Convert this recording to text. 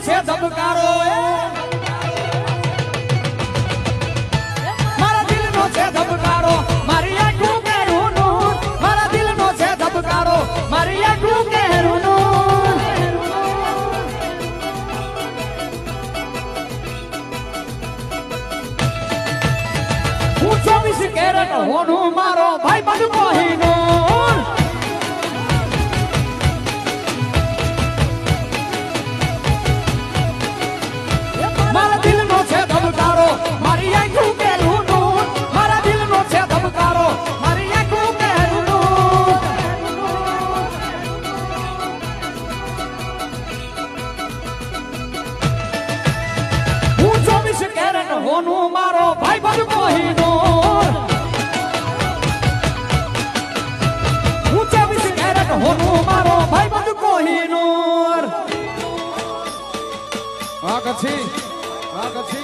છે ધબકારો મારા દિલનો છે ધબકારો મારી આંખું કેરું નૂર મારા દિલનો છે ધબકારો મારી આંખું કેરું નૂર હું 24 કેરેટ હોનું મારો ભાઈ બંધ કોહિનૂર મારા દિલનો છે ધબકારો મારી આંખું કેરું નૂર મારા દિલનો છે ધબકારો મારી આંખું કેરું નૂર હું 24 કેરેટ હોનું મારો ભાઈ બંધ કોહિનૂર હું 24 કેરેટ હોનું મારો ભાઈ બંધ કોહિનૂર આ કચ્છી